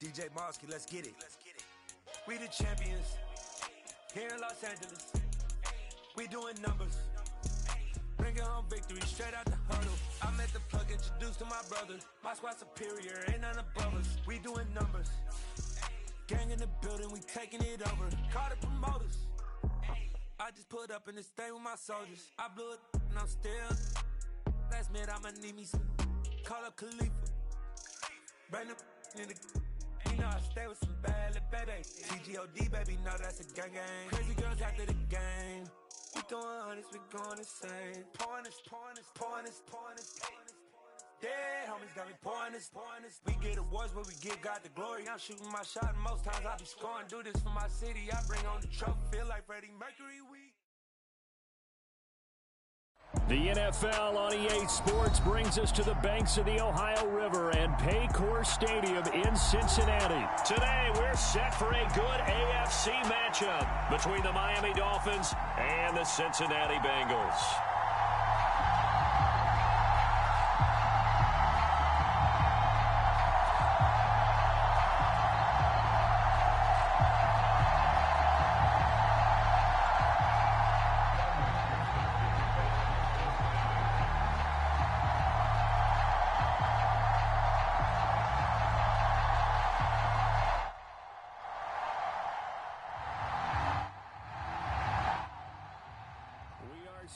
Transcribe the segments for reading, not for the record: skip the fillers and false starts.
DJ Mosky, let's get it. We the champions here in Los Angeles. We doing numbers. Bringing home victory straight out the huddle. I met the plug, introduced to my brothers. My squad superior, ain't none above us. We doing numbers. Gang in the building, we taking it over. Call the promoters. I just put up in this thing with my soldiers. I blew it and I'm still. Last minute I'ma need me some. Call up Khalifa. Bring the in the. You know I stay with some bad little baby. TGOD baby, know that's a gang gang. Crazy girls after the game. We doing honest, we going insane. Pouring this. Yeah, homies got me pouring this. We get awards, but we give God the glory. I'm shooting my shot, and most times I be scoring. Do this for my city, I bring on the trophy. Feel like Freddie Mercury week. The NFL on EA Sports brings us to the banks of the Ohio River and Paycor Stadium in Cincinnati. Today, we're set for a good AFC matchup between the Miami Dolphins and the Cincinnati Bengals.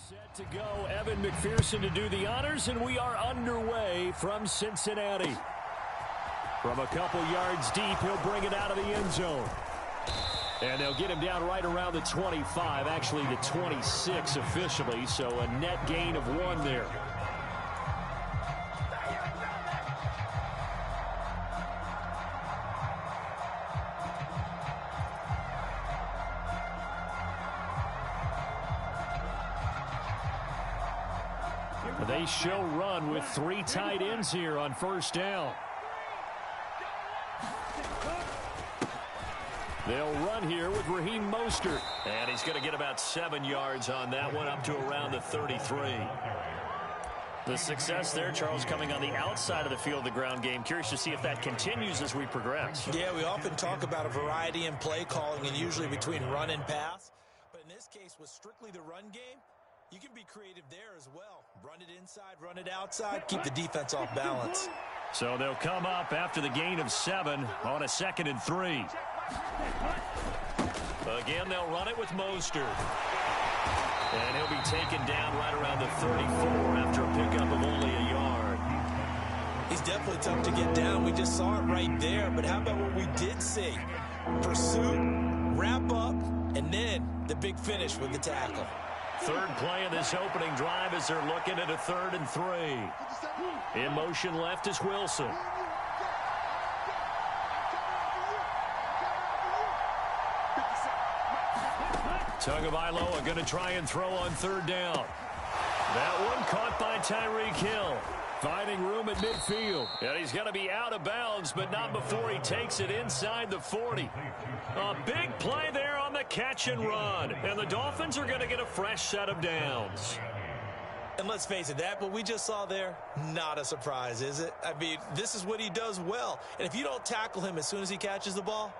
Set to go, Evan McPherson to do the honors, and we are underway from Cincinnati. From a couple yards deep, he'll bring it out of the end zone. And they'll get him down right around the 25, actually the 26 officially, so a net gain of 1 there. They show run with 3 tight ends here on first down. They'll run here with Raheem Mostert. And he's going to get about 7 yards on that one, up to around the 33. The success there, Charles, coming on the outside of the field, the ground game. Curious to see if that continues as we progress. Yeah, we often talk about a variety in play calling and usually between run and pass. But in this case, with strictly the run game, you can be creative there as well. Run it inside, run it outside, keep the defense off balance. So they'll come up after the gain of 7 on a 2nd and 3. Again, they'll run it with Mostert. And he'll be taken down right around the 34 after a pickup of only a yard. He's definitely tough to get down. We just saw it right there. But how about what we did see? Pursuit, wrap up, and then the big finish with the tackle. Third play of this opening drive as they're looking at a 3rd and 3. In motion left is Wilson. Tagovailoa going to try and throw on 3rd down. That one caught by Tyreek Hill. Finding room at midfield. And he's going to be out of bounds, but not before he takes it inside the 40. A big play there on the catch and run. And the Dolphins are going to get a fresh set of downs. And let's face it, that what we just saw there, not a surprise, is it? I mean, this is what he does well. And if you don't tackle him as soon as he catches the ball,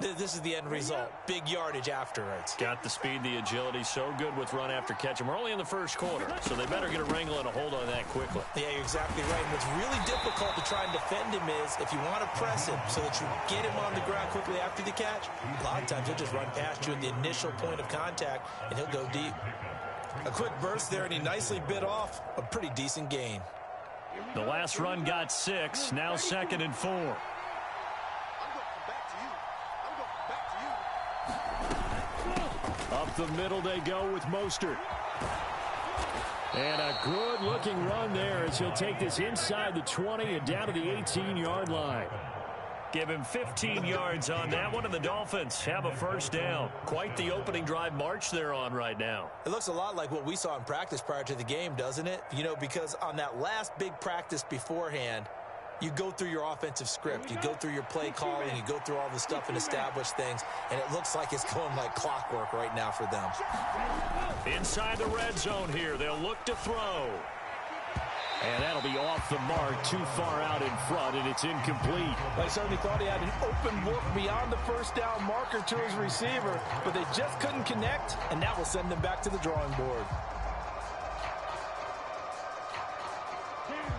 this is the end result. Big yardage afterwards. Got the speed, the agility, so good with run after catch. And we're only in the first quarter, so they better get a wrangle and a hold on that quickly. Yeah, you're exactly right. And what's really difficult to try and defend him is if you want to press him so that you get him on the ground quickly after the catch, a lot of times he'll just run past you at the initial point of contact, and he'll go deep. A quick burst there, and he nicely bit off a pretty decent gain. The last run got 6, now 2nd and 4. Up the middle they go with Mostert. And a good-looking run there as he'll take this inside the 20 and down to the 18-yard line. Give him 15 yards on that one, and the Dolphins have a first down. Quite the opening drive march they're on right now. It looks a lot like what we saw in practice prior to the game, doesn't it? You know, because on that last big practice beforehand, you go through your offensive script, you go through your play calling, you go through all the stuff and establish things, and it looks like it's going like clockwork right now for them. Inside the red zone here, they'll look to throw. And that'll be off the mark, too far out in front, and it's incomplete. They certainly thought he had an open look beyond the first down marker to his receiver, but they just couldn't connect, and that will send them back to the drawing board.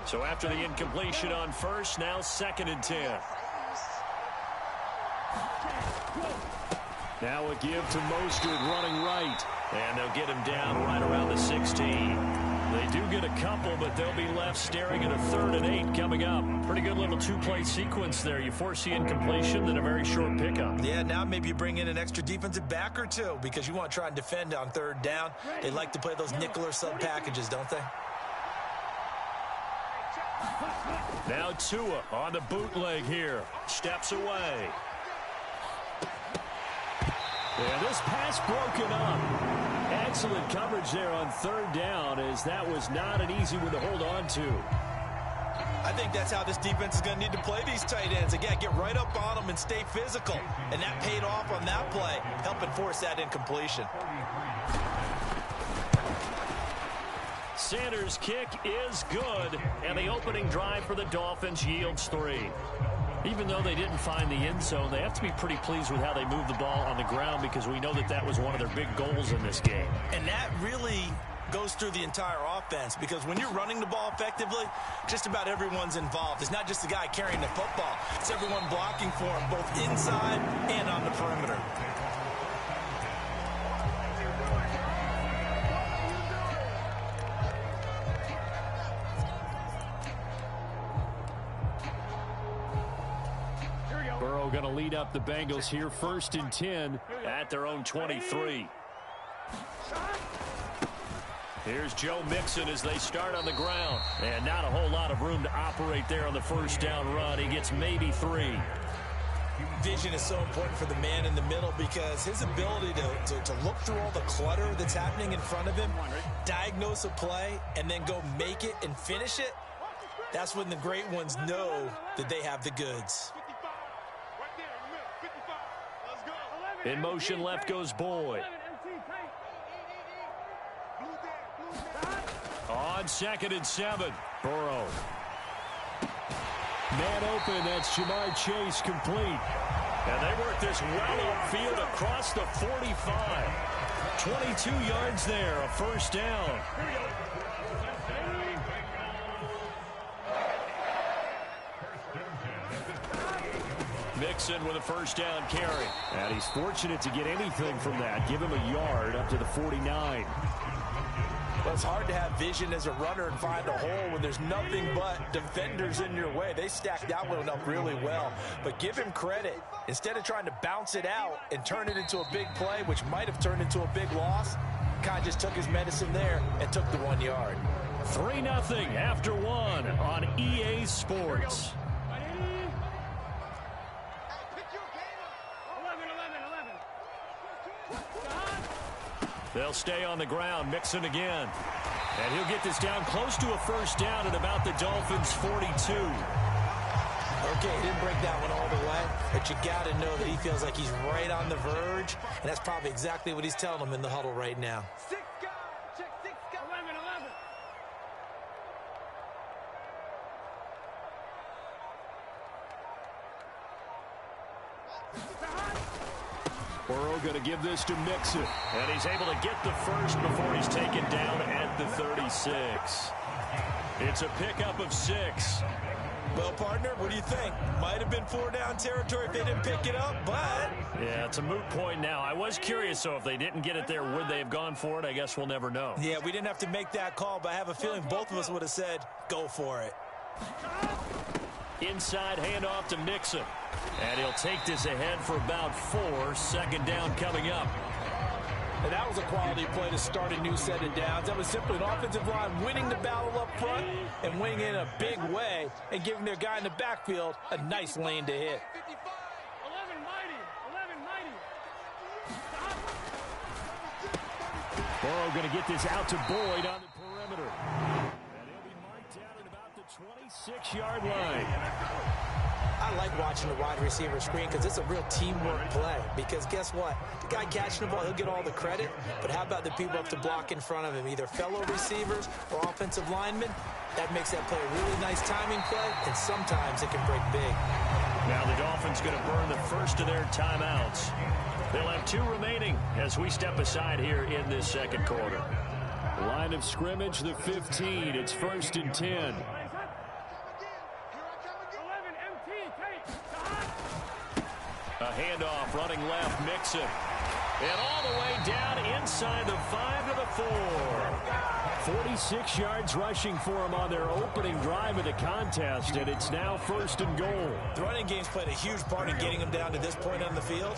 So after the incompletion on first, now 2nd and 10. Now a give to Mostert running right. And they'll get him down right around the 16. They do get a couple, but they'll be left staring at a 3rd and 8 coming up. Pretty good little two-play sequence there. You force the incompletion, then a very short pickup. Yeah, now maybe you bring in an extra defensive back or two because you want to try and defend on 3rd down. They like to play those nickel or sub packages, don't they? Now Tua on the bootleg here. Steps away. And this pass broken up. Excellent coverage there on 3rd down, as that was not an easy one to hold on to. I think that's how this defense is going to need to play these tight ends. Again, get right up on them and stay physical. And that paid off on that play, helping force that incompletion. Sanders' kick is good, and the opening drive for the Dolphins yields 3. Even though they didn't find the end zone, they have to be pretty pleased with how they moved the ball on the ground because we know that that was one of their big goals in this game. And that really goes through the entire offense because when you're running the ball effectively, just about everyone's involved. It's not just the guy carrying the football. It's everyone blocking for him, both inside and on the perimeter. Going to lead up the Bengals here 1st and 10 at their own 23. Here's Joe Mixon as they start on the ground. And not a whole lot of room to operate there on the 1st down run. He gets maybe 3. Vision is so important for the man in the middle because his ability to look through all the clutter that's happening in front of him, diagnose a play, and then go make it and finish it, that's when the great ones know that they have the goods. In motion left goes Boyd. On 2nd and 7, Burrow. Man open, that's Jamar Chase complete. And they work this well upfield across the 45. 22 yards there, a 1st down. Mixon with a 1st down carry. And he's fortunate to get anything from that. Give him a yard up to the 49. Well, it's hard to have vision as a runner and find a hole when there's nothing but defenders in your way. They stacked that one up really well. But give him credit. Instead of trying to bounce it out and turn it into a big play, which might have turned into a big loss, kind of just took his medicine there and took the 1 yard. 3-0 after 1 on EA Sports. They'll stay on the ground. Mixon again. And he'll get this down close to a 1st down at about the Dolphins' 42. Okay, he didn't break that one all the way, but you got to know that he feels like he's right on the verge, and that's probably exactly what he's telling them in the huddle right now. 6 guys. Check 6 guys. 11. Burrow going to give this to Mixon. And he's able to get the first before he's taken down at the 36. It's a pickup of 6. Well, partner, what do you think? Might have been 4-down territory if they didn't pick it up, but... Yeah, it's a moot point now. I was curious, so if they didn't get it there, would they have gone for it? I guess we'll never know. Yeah, we didn't have to make that call, but I have a feeling both of us would have said, go for it. Inside handoff to Mixon. And he'll take this ahead for about 4. 2nd down coming up. And that was a quality play to start a new set of downs. That was simply an offensive line winning the battle up front and winning in a big way and giving their guy in the backfield a nice lane to hit. 11 mighty. Burrow going to get this out to Boyd on the perimeter. And he'll be marked down at about the 26-yard line. I like watching the wide receiver screen because it's a real teamwork play. Because guess what? The guy catching the ball, he'll get all the credit. But how about the people up to block in front of him, either fellow receivers or offensive linemen? That makes that play a really nice timing play, and sometimes it can break big. Now the Dolphins going to burn the first of their timeouts. They'll have 2 remaining as we step aside here in this second quarter. Line of scrimmage, the 15. It's 1st and 10. A handoff running left, Mixon. And all the way down inside the 5 to the 4. 46 yards rushing for him on their opening drive of the contest, and it's now 1st and goal. The running game's played a huge part in getting him down to this point on the field.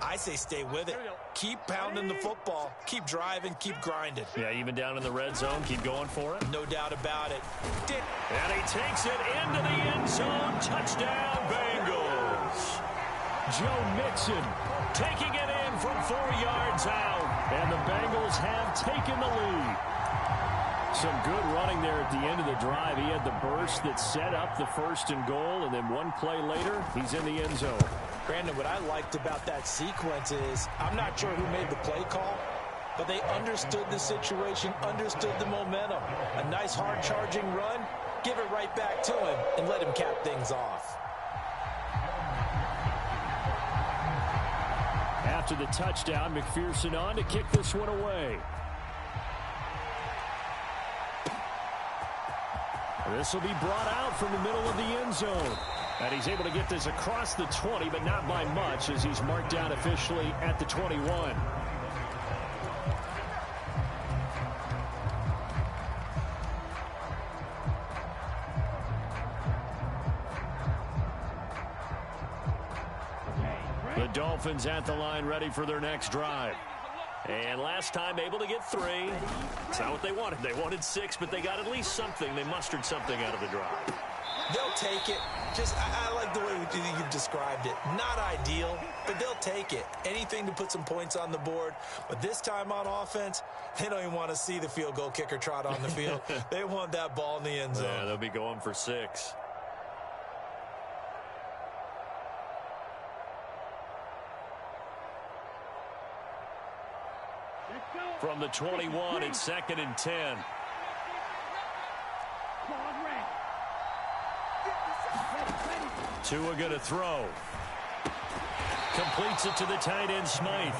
I say stay with it. Keep pounding the football. Keep driving. Keep grinding. Yeah, even down in the red zone, keep going for it. No doubt about it. And he takes it into the end zone. Touchdown, Bengals. Joe Mixon taking it in from 4 yards out. And the Bengals have taken the lead. Some good running there at the end of the drive. He had the burst that set up the 1st and goal, and then one play later, he's in the end zone. Brandon, what I liked about that sequence is I'm not sure who made the play call, but they understood the situation, understood the momentum. A nice hard-charging run, give it right back to him, and let him cap things off. After the touchdown, McPherson on to kick this one away. This will be brought out from the middle of the end zone. And he's able to get this across the 20, but not by much, as he's marked down officially at the 21. The Dolphins at the line, ready for their next drive. And last time able to get 3. It's not what they wanted. They wanted 6, but they got at least something. They mustered something out of the drive. They'll take it. I like the way you've described it. Not ideal, but they'll take it. Anything to put some points on the board. But this time on offense, they don't even want to see the field goal kicker trot on the field. They want that ball in the end zone. Yeah, they'll be going for 6. From the 21, it's 2nd and 10. Tua going to throw. Completes it to the tight end, Smythe.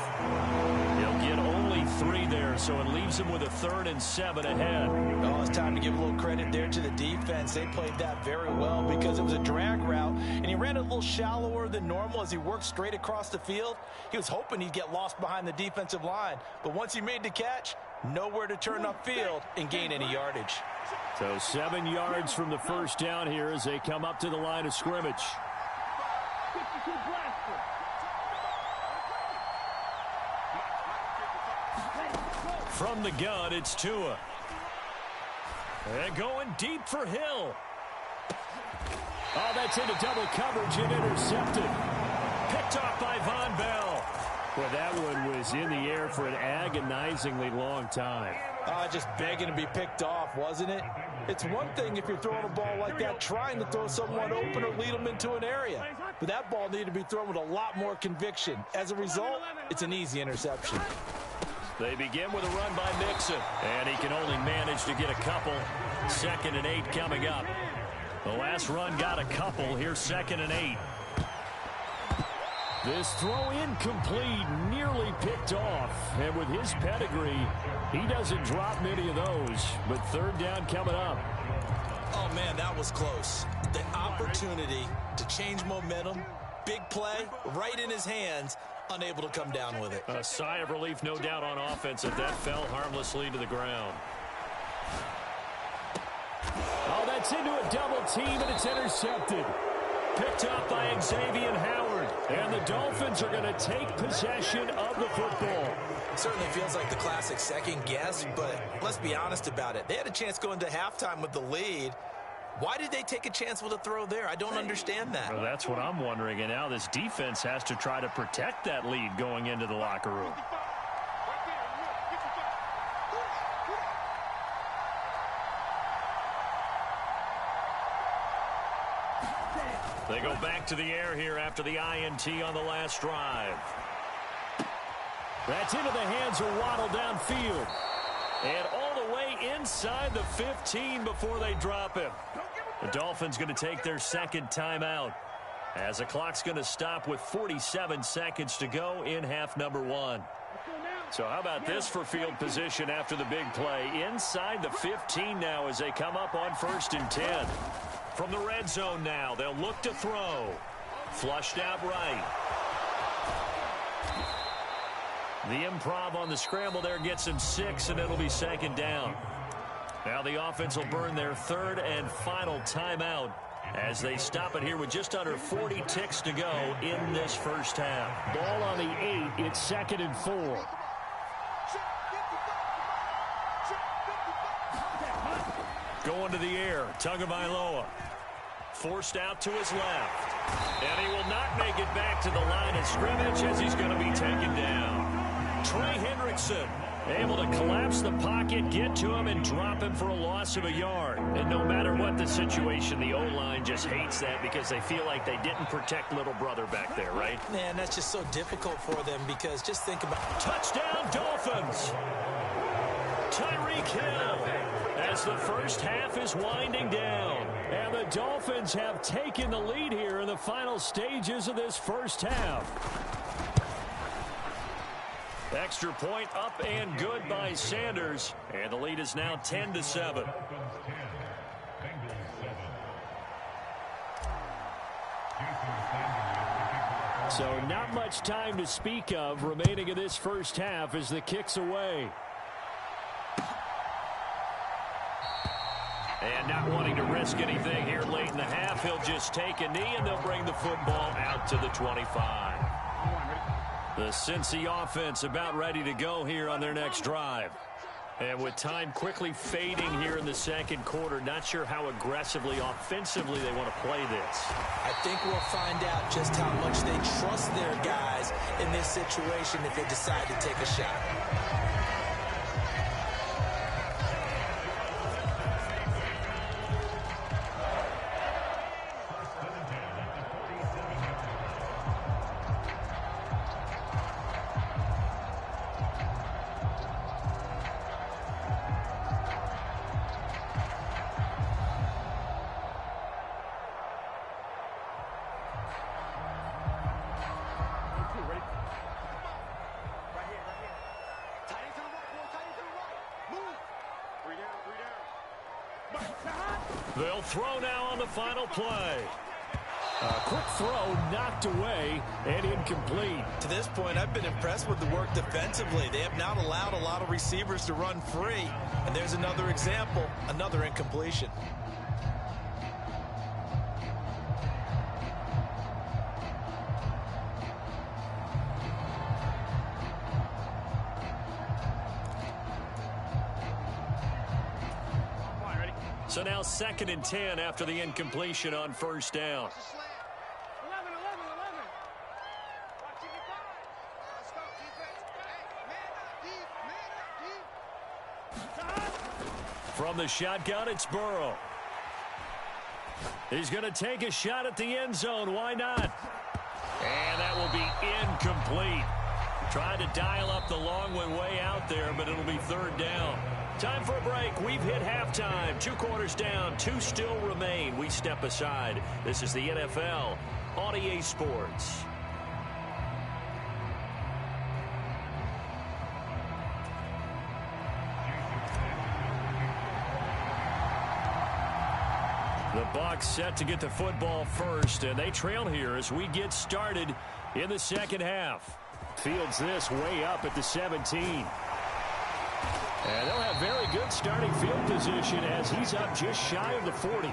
He'll get only 3 there, so it leaves him with a 3rd and 7 ahead. Oh, it's time to give a little credit there to the defense. They played that very well because it was a drag route, and he ran a little shallower than normal as he worked straight across the field. He was hoping he'd get lost behind the defensive line, but once he made the catch, nowhere to turn upfield and gain any yardage. So 7 yards from the first down here as they come up to the line of scrimmage. From the gun, it's Tua. And going deep for Hill. Oh, that's into double coverage and intercepted. Picked off by Von Bell. Well, that one was in the air for an agonizingly long time. Just begging to be picked off, wasn't it? It's one thing if you're throwing a ball like that, trying to throw someone open or lead them into an area. But that ball needed to be thrown with a lot more conviction. As a result, it's an easy interception. They begin with a run by Mixon. And he can only manage to get a couple. 2nd and 8 coming up. The last run got a couple. Here's 2nd and 8. This throw incomplete, nearly picked off. And with his pedigree, he doesn't drop many of those. But 3rd down coming up. Oh, man, that was close. The opportunity to change momentum, big play, right in his hands, unable to come down with it. A sigh of relief, no doubt, on offense if that fell harmlessly to the ground. Oh, that's into a double team, and it's intercepted. Picked up by Xavier Howard. And the Dolphins are going to take possession of the football. Certainly feels like the classic second guess, but let's be honest about it. They had a chance going to halftime with the lead. Why did they take a chance with a throw there? I don't understand that. Well, that's what I'm wondering. And now this defense has to try to protect that lead going into the locker room. They go back to the air here after the INT on the last drive. That's into the hands of Waddle downfield. And all the way inside the 15 before they drop him. The Dolphins going to take their second timeout as the clock's going to stop with 47 seconds to go in half number 1. So how about this for field position after the big play? Inside the 15 now as they come up on 1st and 10. From the red zone now, they'll look to throw. Flushed out right. The improv on the scramble there gets him 6, and it'll be 2nd down. Now the offense will burn their 3rd and final timeout as they stop it here with just under 40 ticks to go in this first half. Ball on the 8. It's 2nd and 4. Going to the air, Tagovailoa. Forced out to his left. And he will not make it back to the line of scrimmage as he's going to be taken down. Trey Hendrickson able to collapse the pocket, get to him, and drop him for a loss of a yard. And no matter what the situation, the O-line just hates that because they feel like they didn't protect little brother back there, right? Man, that's just so difficult for them because just think about it. Touchdown, Dolphins! Tyreek Hill as the first half is winding down. And the Dolphins have taken the lead here in the final stages of this first half. Extra point up and good by Sanders. And the lead is now 10-7. So not much time to speak of remaining in this first half as the kick's away. And not wanting to risk anything here late in the half, he'll just take a knee and they'll bring the football out to the 25. The Cincy offense about ready to go here on their next drive. And with time quickly fading here in the second quarter, not sure how aggressively, offensively they want to play this. I think we'll find out just how much they trust their guys in this situation if they decide to take a shot. They'll throw now on the final play. A quick throw knocked away and incomplete. To this point, I've been impressed with the work defensively. They have not allowed a lot of receivers to run free. And there's another example, another incompletion. So now 2nd and 10 after the incompletion on first down. From the shotgun, it's Burrow. He's going to take a shot at the end zone. Why not? And that will be incomplete. Trying to dial up the long way out there, but it'll be 3rd down. Time for a break. We've hit halftime. 2 quarters down. 2 still remain. We step aside. This is the NFL on EA Sports. The Bucs set to get the football first, and they trail here as we get started in the second half. Fields this way up at the 17. And they'll have very good starting field position as he's up just shy of the 40.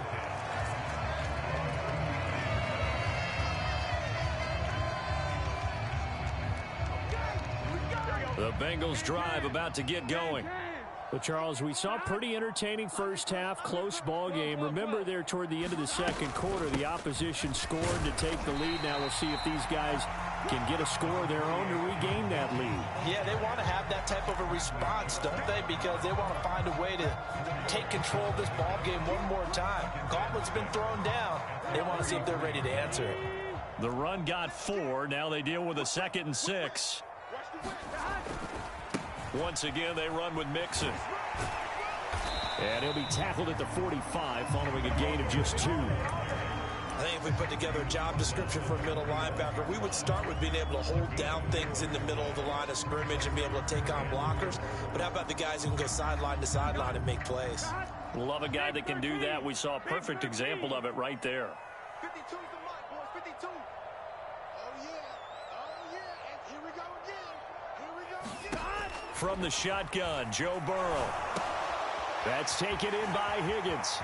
The Bengals drive about to get going. Well, Charles, we saw pretty entertaining first half, close ball game. Remember there toward the end of the second quarter, the opposition scored to take the lead. Now we'll see if these guys can get a score of their own to regain that lead. Yeah, they want to have that type of a response, don't they? Because they want to find a way to take control of this ball game one more time. Gauntlet's been thrown down. They want to see if they're ready to answer it. The run got 4. Now they deal with a 2nd and 6. Once again, they run with Mixon. And he'll be tackled at the 45 following a gain of just 2. I think if we put together a job description for a middle linebacker, we would start with being able to hold down things in the middle of the line of scrimmage and be able to take on blockers. But how about the guys who can go sideline to sideline and make plays? Love a guy that can do that. We saw a perfect example of it right there. 52's the mark, boys. 52. Oh, yeah. Oh, yeah. And here we go again. Here we go again. From the shotgun, Joe Burrow. That's taken in by Higgins.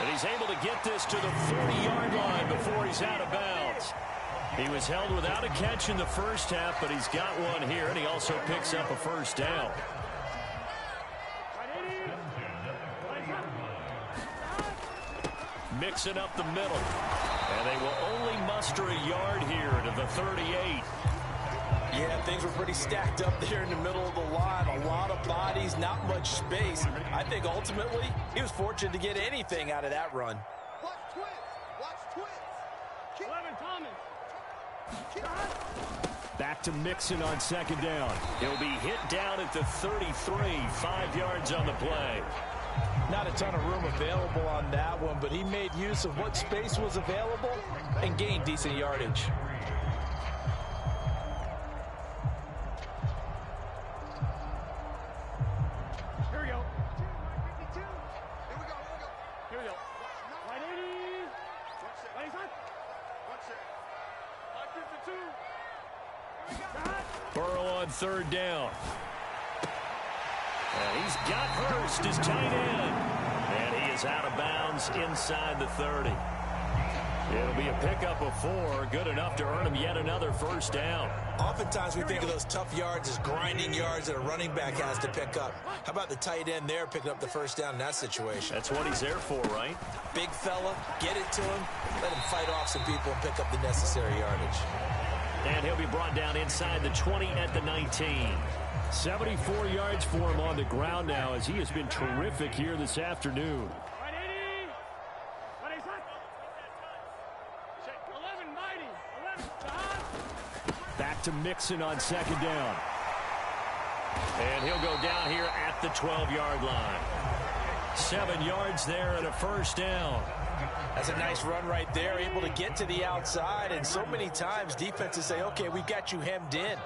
And he's able to get this to the 40-yard line before he's out of bounds. He was held without a catch in the first half, but he's got one here, and he also picks up a first down. Mixing up the middle. And they will only muster a yard here to the 38. Yeah, things were pretty stacked up there in the middle of the line. A lot of bodies, not much space. I think ultimately he was fortunate to get anything out of that run. Watch twins. Watch twins. 11 Thomas. Back to Mixon on 2nd down. He'll be hit down at the 33, 5 yards on the play. Not a ton of room available on that one, but he made use of what space was available and gained decent yardage. Burrow on 3rd down. And he's got Hurst, his tight end. And he is out of bounds inside the 30. It'll be a pickup of 4, good enough to earn him yet another first down. Oftentimes we think of those tough yards as grinding yards that a running back has to pick up. How about the tight end there picking up the first down in that situation? That's what he's there for, right? Big fella, get it to him, let him fight off some people and pick up the necessary yardage. And he'll be brought down inside the 20 at the 19. 74 yards for him on the ground now as he has been terrific here this afternoon. Back to Mixon on 2nd down. And he'll go down here at the 12-yard line. 7 yards there and a first down. That's a nice run right there, able to get to the outside. And so many times defenses say, okay, we've got you hemmed in.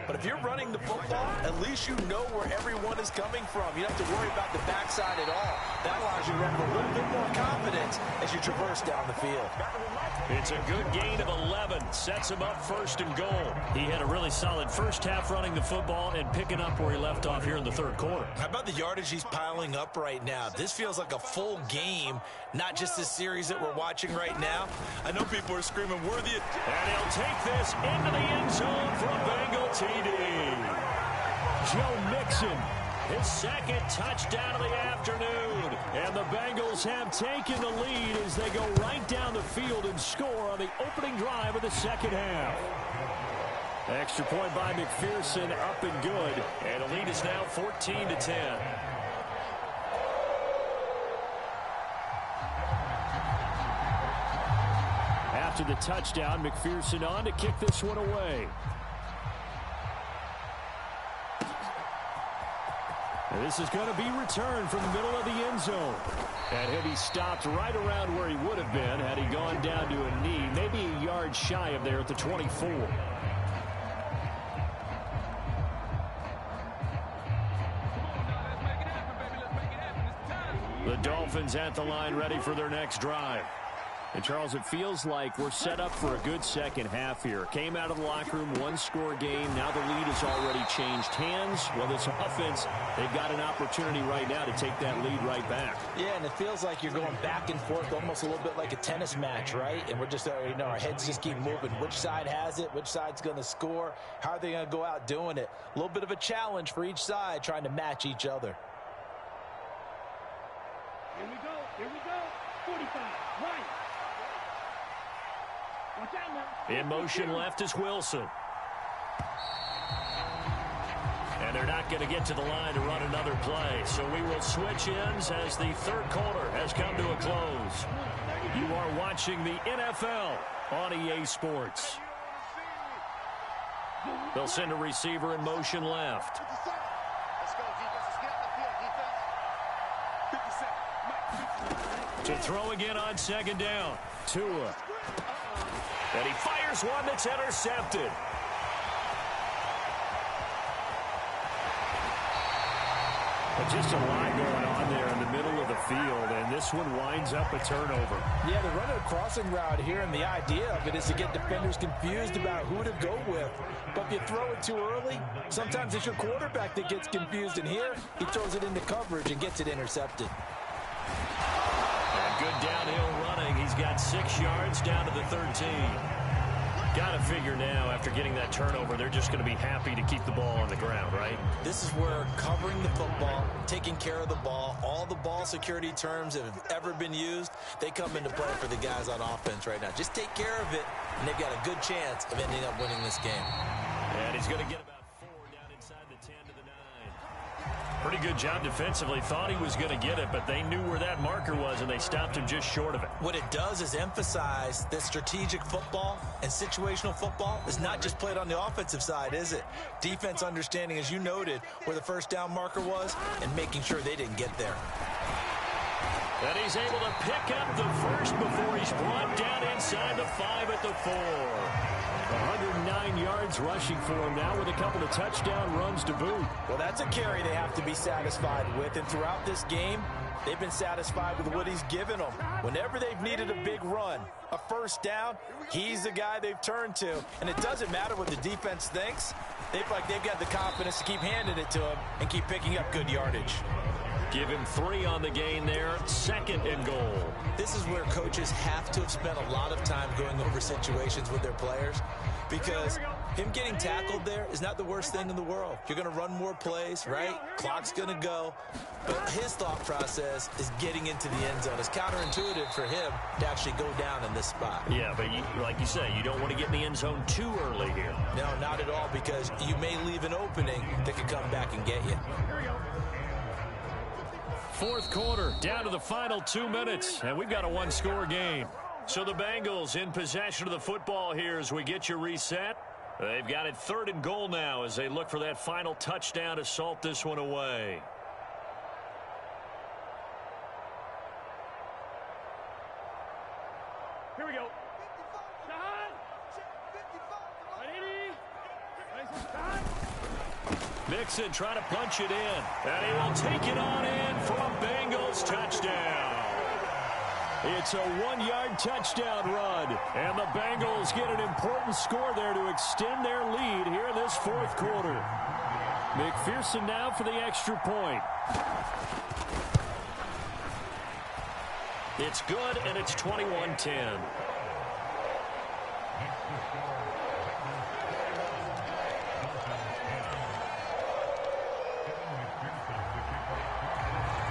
But if you're running the football, at least you know where everyone is coming from. You don't have to worry about the backside at all. That allows you to run with a little bit more confidence as you traverse down the field. It's a good gain of 11. Sets him up 1st and goal. He had a really solid first half running the football and picking up where he left off here in the 3rd quarter. How about the yardage he's piling up right now? This feels like a full game, not just a series that we're watching right now. I know people are screaming, worthy. And he'll take this into the end zone from Bengal TD. Joe Mixon, his 2nd touchdown of the afternoon. And the Bengals have taken the lead as they go right down the field and score on the opening drive of the 2nd half. Extra point by McPherson, up and good. And the lead is now 14-10. After the touchdown, McPherson on to kick this one away. And this is going to be returned from the middle of the end zone. And he'll be stopped right around where he would have been had he gone down to a knee, maybe a yard shy of there at the 24. The Dolphins at the line ready for their next drive. And, Charles, it feels like we're set up for a good second half here. Came out of the locker room, 1-score game. Now the lead has already changed hands. Well, this offense, they've got an opportunity right now to take that lead right back. Yeah, and it feels like you're going back and forth almost a little bit like a tennis match, right? And we're just, our heads just keep moving. Which side has it? Which side's going to score? How are they going to go out doing it? A little bit of a challenge for each side trying to match each other. Here we go. Here we go. 45. Right. In motion left is Wilson. And they're not going to get to the line to run another play. So we will switch ends as the 3rd quarter has come to a close. You are watching the NFL on EA Sports. They'll send a receiver in motion left. To throw again on second down. Tua. And he fires one that's intercepted. Just a lot going on there in the middle of the field, and this one winds up a turnover. Yeah, they're running a crossing route here, and the idea of it is to get defenders confused about who to go with. But if you throw it too early, sometimes it's your quarterback that gets confused, and here he throws it into coverage and gets it intercepted. And good downhill running. He's got 6 yards down to the 13. Got to figure now, after getting that turnover, they're just going to be happy to keep the ball on the ground, right? This is where covering the football, taking care of the ball, all the ball security terms that have ever been used, they come into play for the guys on offense right now. Just take care of it, and they've got a good chance of ending up winning this game. And he's going to get about 4 down inside the 10 to the 9. Pretty good job defensively. Thought he was going to get it, but they knew where that marker was, and they stopped him just short of it. What it does is emphasize that strategic football and situational football is not just played on the offensive side, is it? Defense understanding, as you noted, where the first down marker was and making sure they didn't get there. And he's able to pick up the first before he's brought down inside the 5 at the 4. 109 yards rushing for him now with a couple of touchdown runs to boot. Well, that's a carry they have to be satisfied with, and throughout this game, they've been satisfied with what he's given them. Whenever they've needed a big run, a first down, he's the guy they've turned to. And it doesn't matter what the defense thinks. They've got the confidence to keep handing it to him and keep picking up good yardage. Give him 3 on the gain there, 2nd and goal. This is where coaches have to have spent a lot of time going over situations with their players, because him getting tackled there is not the worst thing in the world. You're going to run more plays, right? Clock's going to go. But his thought process is getting into the end zone. It's counterintuitive for him to actually go down in this spot. Yeah, but like you say, you don't want to get in the end zone too early here. No, not at all, because you may leave an opening that could come back and get you. 4th quarter, down to the final 2 minutes, and we've got a 1-score game. So the Bengals in possession of the football here as we get you reset. They've got it 3rd and goal now as they look for that final touchdown to salt this one away. Here we go. Mixon trying to punch it in, and he will take it on in for a Bengals touchdown. It's a 1-yard touchdown run, and the Bengals get an important score there to extend their lead here in this 4th quarter. McPherson now for the extra point. It's good, and it's 21-10.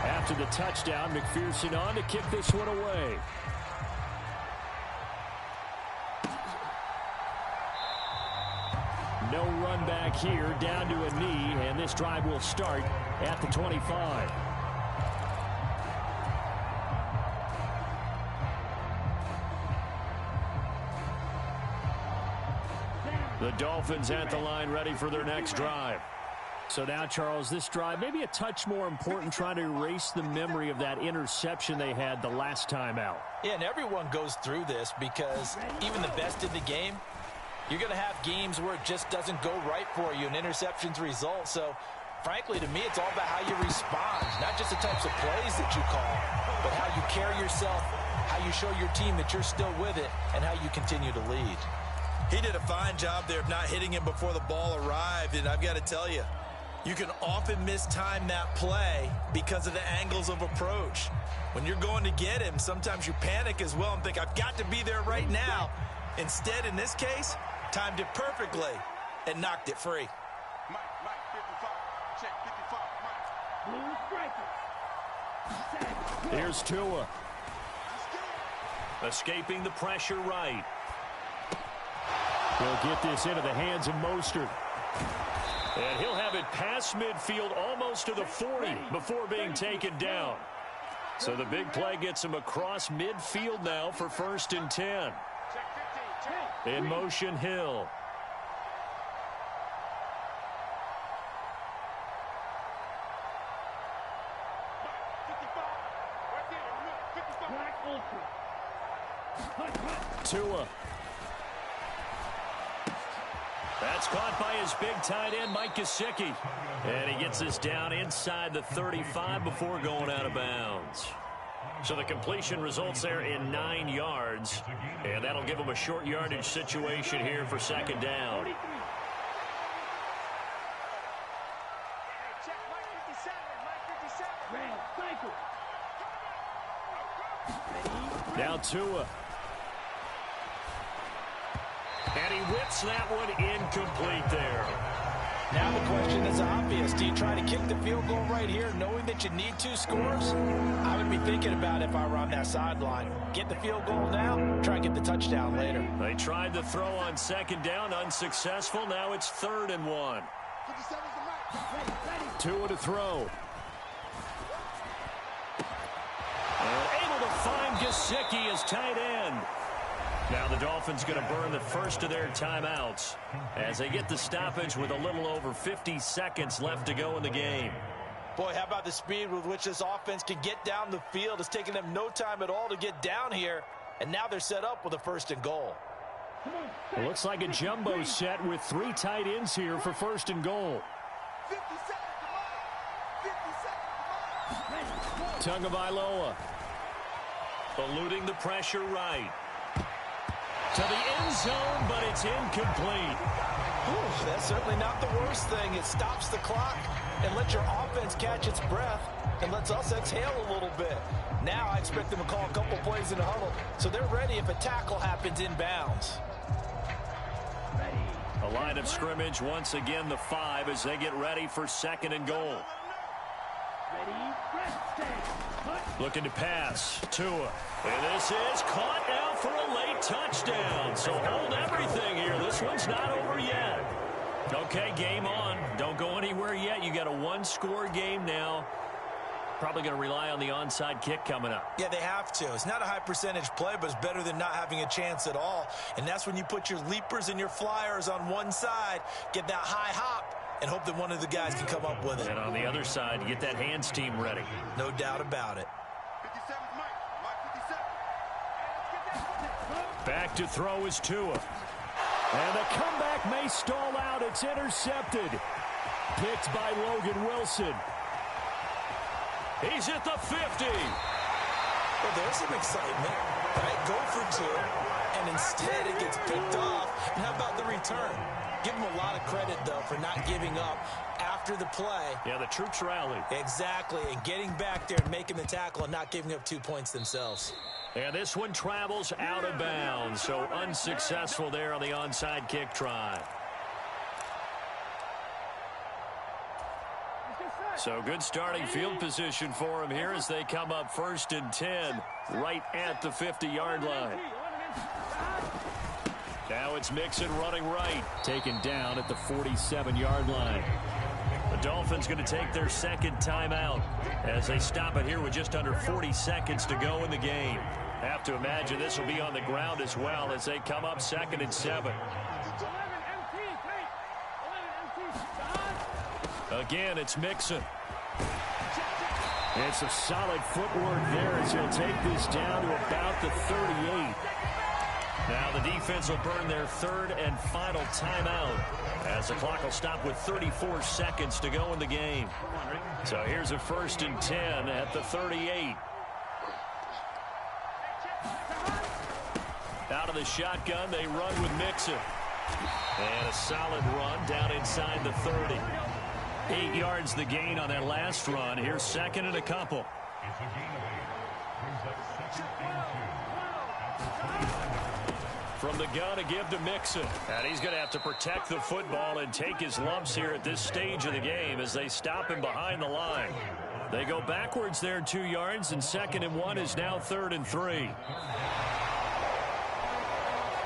After the touchdown, McPherson on to kick this one away. No run back here, down to a knee, and this drive will start at the 25. The Dolphins at the line ready for their next drive. So now, Charles, this drive maybe a touch more important, trying to erase the memory of that interception they had the last time out. Yeah, and everyone goes through this because even the best in the game, you're going to have games where it just doesn't go right for you and interceptions result. So, frankly, to me, it's all about how you respond, not just the types of plays that you call, but how you carry yourself, how you show your team that you're still with it, and how you continue to lead. He did a fine job there of not hitting him before the ball arrived, and I've got to tell you, you can often mistime that play because of the angles of approach. When you're going to get him, sometimes you panic as well and think, I've got to be there right now. Instead, in this case, timed it perfectly and knocked it free. Mike, 55. Check 55, Mike. Blue striker. Here's Tua. Escaping the pressure right. He'll get this into the hands of Mostert. And he'll have it past midfield almost to the 40 before being taken down. So the big play gets him across midfield now for 1st and 10. In motion, Hill. Tua. That's caught by his big tight end, Mike Gesicki. And he gets this down inside the 35 before going out of bounds. So the completion results there in 9 yards. And that'll give him a short yardage situation here for 2nd down. Now Tua. And he whips that one incomplete there. Now the question is obvious. Do you try to kick the field goal right here knowing that you need 2 scores? I would be thinking about it if I were on that sideline. Get the field goal now, try and get the touchdown later. They tried to throw on 2nd down, unsuccessful. Now it's 3rd and 1. Tua to throw. And able to find Gesicki as tight end. Now the Dolphins going to burn the first of their timeouts as they get the stoppage with a little over 50 seconds left to go in the game. Boy, how about the speed with which this offense can get down the field? It's taken them no time at all to get down here, and now they're set up with a 1st and goal. It looks like a jumbo set with 3 tight ends here for 1st and goal. 50 seconds. Tagovailoa eluding the pressure right. To the end zone, but it's incomplete. Ooh, that's certainly not the worst thing. It stops the clock and lets your offense catch its breath and lets us exhale a little bit. Now I expect them to call a couple plays in the huddle so they're ready if a tackle happens inbounds. A line of scrimmage once again the 5 as they get ready for 2nd and goal. Looking to pass. Tua. And this is caught now for a late touchdown. So hold everything here. This one's not over yet. Okay, game on. Don't go anywhere yet. You got a 1-score game now. Probably going to rely on the onside kick coming up. Yeah, they have to. It's not a high percentage play, but it's better than not having a chance at all. And that's when you put your leapers and your flyers on one side, get that high hop, and hope that one of the guys can come up with it. And on the other side, get that hands team ready. No doubt about it. Back to throw is Tua. And the comeback may stall out. It's intercepted. Picked by Logan Wilson. He's at the 50. Well, there's some excitement, right? Go for 2, and instead it gets picked off. And how about the return? Give him a lot of credit, though, for not giving up after the play. Yeah, the troops rallied. Exactly, and getting back there and making the tackle and not giving up 2 points themselves. And this one travels out of bounds, so unsuccessful there on the onside kick try. So good starting field position for him here as they come up 1st and 10 right at the 50-yard line. Now it's Mixon running right. Taken down at the 47-yard line. The Dolphins going to take their 2nd timeout as they stop it here with just under 40 seconds to go in the game. Have to imagine this will be on the ground as well as they come up 2nd and 7. Again, it's Mixon. It's a solid footwork there as he'll take this down to about the 38. Now the defense will burn their 3rd and final timeout as the clock will stop with 34 seconds to go in the game. So here's a 1st and 10 at the 38. Out of the shotgun, they run with Mixon. And a solid run down inside the 30. 8 yards the gain on that last run. Here's 2nd and a couple. From the gun to give to Mixon. And he's going to have to protect the football and take his lumps here at this stage of the game as they stop him behind the line. They go backwards there 2 yards, and 2nd and 1 is now 3rd and 3.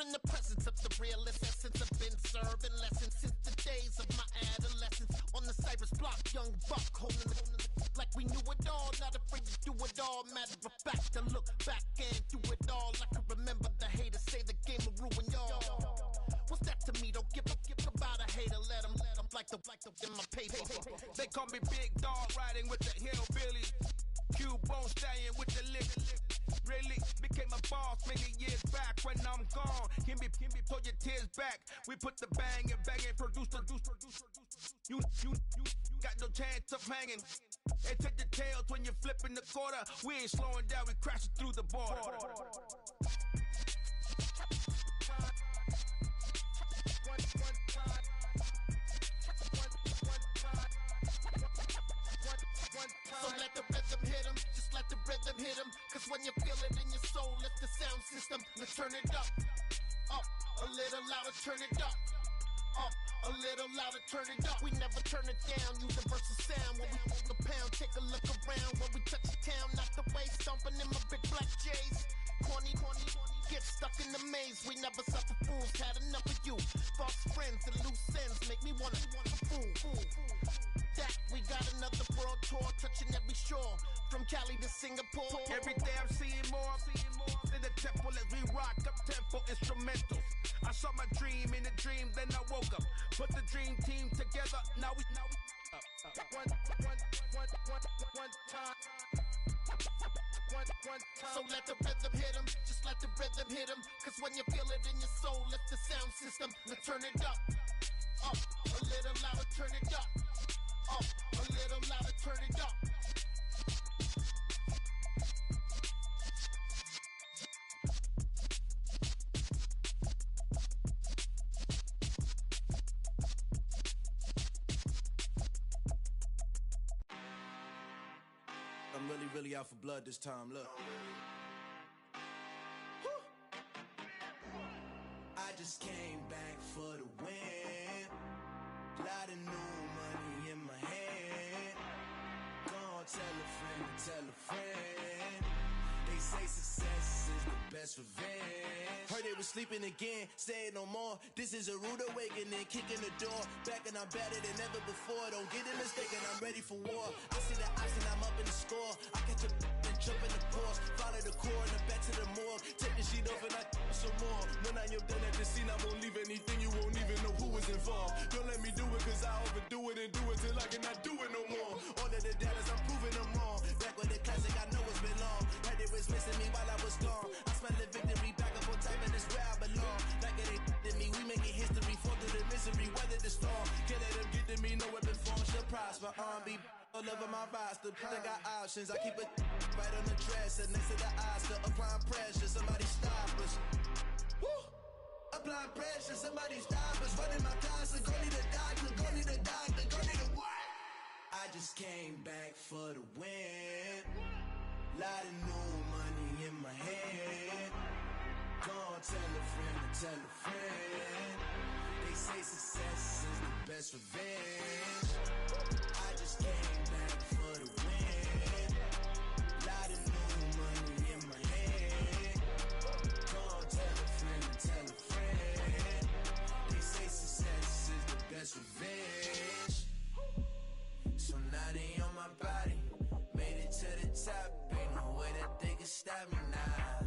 in the presence of the realest essence. I've been serving lessons since the days of my adolescence. On the Cypress block, young buck holding the like we knew it all. Not afraid to do it all. Matter of fact, to look back and do it all. I can remember the haters say the game will ruin y'all. What's that to me? Don't give about a hater. Let them like the in my paper. They call me Big Dog, riding with the hillbilly. Cubone staying with the lick. Really became a boss many years back. When I'm gone, can be pull your tears back. We put the bang and produce. You got no chance of hanging. They take the tails when you're flipping the quarter. We ain't slowing down, we crashing through the border. So let the rhythm hit him, just let the rhythm hit him. Cause when you feel it in your soul, lift the sound system. Let's turn it up, a little louder, turn it up, a little louder, turn it up. We never turn it down, universal sound. When we hold the pound, take a look around. When we touch the town, knock the way, stomping in my big black J's. Corny, get stuck in the maze. We never suffer fools, had enough of you. False friends and loose ends make me wanna fool. That we got another world tour, touching every shore, from Cali to Singapore. Every day I'm seeing more in the temple as we rock up tempo instrumentals. I saw my dream in a dream, then I woke up. Put the dream team together, now we one time. So let the rhythm hit him, just let the rhythm hit him. Cause when you feel it in your soul, lift the sound system. Let's turn it up, a little louder, turn it up, a little louder, turn it up. I'm really out for blood this time, look. I just came back for the win. Lot of new money in my hand. Go on, tell a friend. They say success is the best revenge. Heard they was sleeping again, saying no more. This is a rude awakening, kicking the door. Back and I'm better than ever before. Don't get it mistaken, I'm ready for war. I see the ops and I'm up in the score. I catch a and jump in the pause. Follow the core and then back to the morgue. Take the sheet off and I some more. When I am done at the scene, I won't leave anything. You won't even know who was involved. Don't let me do it cause I overdo it and do it till I cannot do it no more. All of the doubters, I'm proving them wrong. Back with the classic, I know it's been long. Heard it was missing me while I was gone. I smell the victory, back up on time and it's where I belong. Like it ain't to me, we making history. Fall through the misery, weather the storm. Can't let them get to me, no weapon form shall prosper. R&B all over my roster, I got options. I keep it right on the dresser, next to the Oscar. Applying pressure, somebody stop us. Woo! Applying pressure, somebody stop us. Running my closet, go need a doctor, go need a doctor, go need a what? I just came back for the win. Lot of new money in my hand. Go on, tell a friend. They say success is the best revenge. I just came back for the win. Lot of new money in my hand. Go on, tell a friend. They say success is the best revenge. So now they on my body. Made it to the top. Ain't no way that they can stop me now.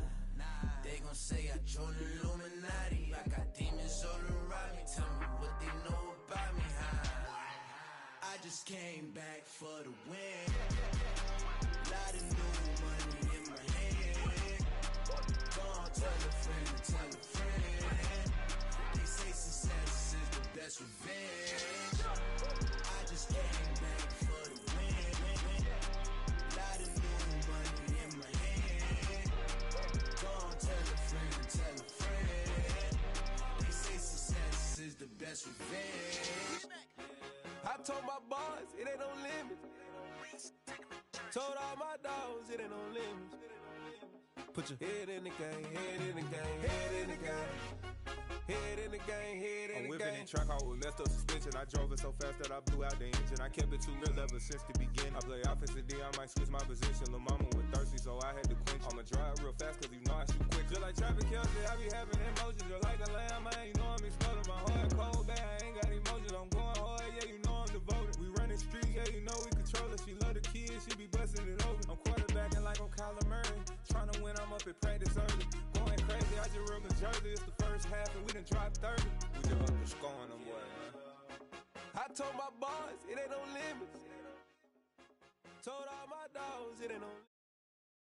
They gon' say I joined the Illuminati. I got demons all around me. Tell me what they know about me, huh? I just came back for the win. Lot of new money in my hand. Go on, tell a friend. They say success is the best revenge. I just came back for the win. Lot of new money in my hand. Go on, tell a friend. They say success is the best revenge. I told my boys it ain't no limits. Told all my dogs it ain't no limits. Put your head in the game, head in the game, head in the game. Head in the game, head in the game. I'm whipping in track hall with messed up suspension. I drove it so fast that I blew out the engine. I kept it too real ever since the beginning. I play offensive D, I might switch my position. Lil' mama was thirsty, so I had to quench. I'ma drive real fast, cause you know I shoot quick. Just like traffic counts, I be having emotions. Just up at practice early. Going crazy, I just run the jersey. It's the first half and we done dropped 30. We just up and scoring them, boy, man. I told my boys, it ain't no limits. Told all my dogs, it ain't no